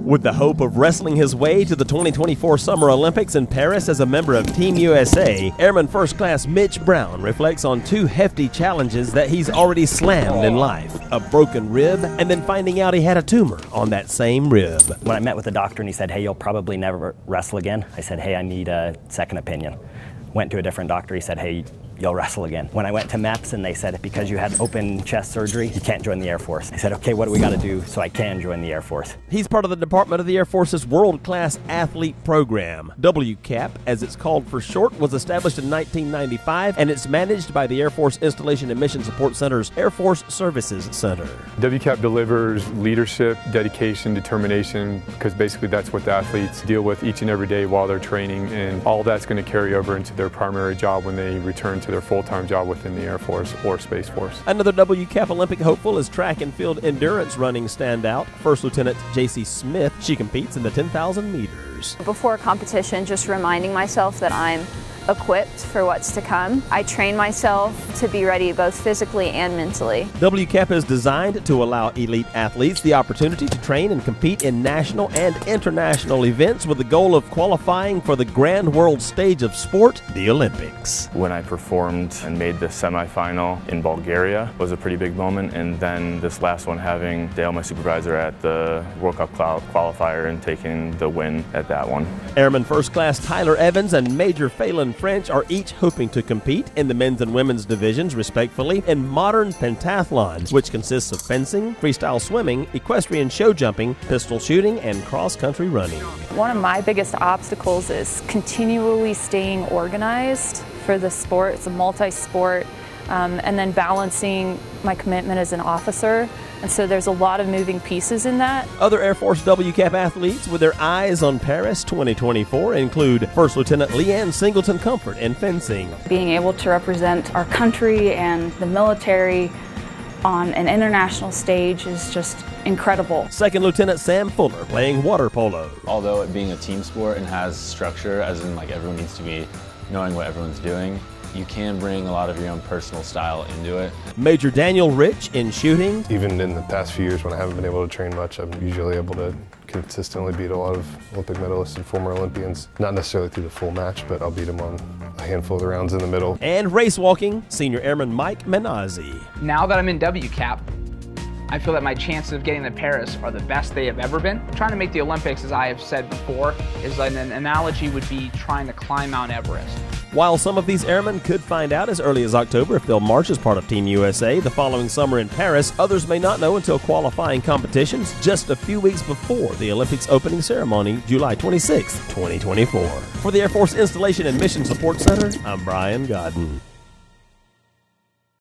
With the hope of wrestling his way to the 2024 Summer Olympics in Paris as a member of Team USA, Airman First Class Mitch Brown reflects on two hefty challenges that he's already slammed in life: a broken rib, and then finding out he had a tumor on that same rib. When I met with the doctor and he said, "Hey, you'll probably never wrestle again," I said, "Hey, I need a second opinion." Went to a different doctor, he said, "Hey, you'll wrestle again." When I went to MEPS and they said, because you had open chest surgery, you can't join the Air Force. I said, okay, what do we got to do so I can join the Air Force? He's part of the Department of the Air Force's World-Class Athlete Program. WCAP, as it's called for short, was established in 1995, and it's managed by the Air Force Installation and Mission Support Center's Air Force Services Center. WCAP delivers leadership, dedication, determination, because basically that's what the athletes deal with each and every day while they're training, and all that's going to carry over into their primary job when they return to their full-time job within the Air Force or Space Force. Another WCAP Olympic hopeful is track and field endurance running standout First Lieutenant J.C. Smith. She competes in the 10,000 meters. Before competition, just reminding myself that I'm equipped for what's to come. I train myself to be ready both physically and mentally. WCAP is designed to allow elite athletes the opportunity to train and compete in national and international events with the goal of qualifying for the grand world stage of sport, the Olympics. When I performed and made the semifinal in Bulgaria was a pretty big moment, and then this last one, having Dale, my supervisor, at the World Cup qualifier and taking the win at that one. Airman First Class Tyler Evans and Major Phelan French are each hoping to compete in the men's and women's divisions, respectively, in modern pentathlon, which consists of fencing, freestyle swimming, equestrian show jumping, pistol shooting, and cross-country running. One of my biggest obstacles is continually staying organized for the sport. It's a multi-sport, and then balancing my commitment as an officer. And so there's a lot of moving pieces in that. Other Air Force WCAP athletes with their eyes on Paris 2024 include First Lieutenant Leanne Singleton Comfort in fencing. Being able to represent our country and the military on an international stage is just incredible. Second Lieutenant Sam Fuller playing water polo. Although it being a team sport and has structure, as in like everyone needs to be knowing what everyone's doing, you can bring a lot of your own personal style into it. Major Daniel Rich in shooting. Even in the past few years when I haven't been able to train much, I'm usually able to consistently beat a lot of Olympic medalists and former Olympians. Not necessarily through the full match, but I'll beat them on a handful of the rounds in the middle. And race walking, Senior Airman Mike Menazzi. Now that I'm in WCAP, I feel that my chances of getting to Paris are the best they have ever been. Trying to make the Olympics, as I have said before, is an analogy would be trying to climb Mount Everest. While some of these airmen could find out as early as October if they'll march as part of Team USA the following summer in Paris, others may not know until qualifying competitions just a few weeks before the Olympics opening ceremony, July 26, 2024. For the Air Force Installation and Mission Support Center, I'm Brian Goddin.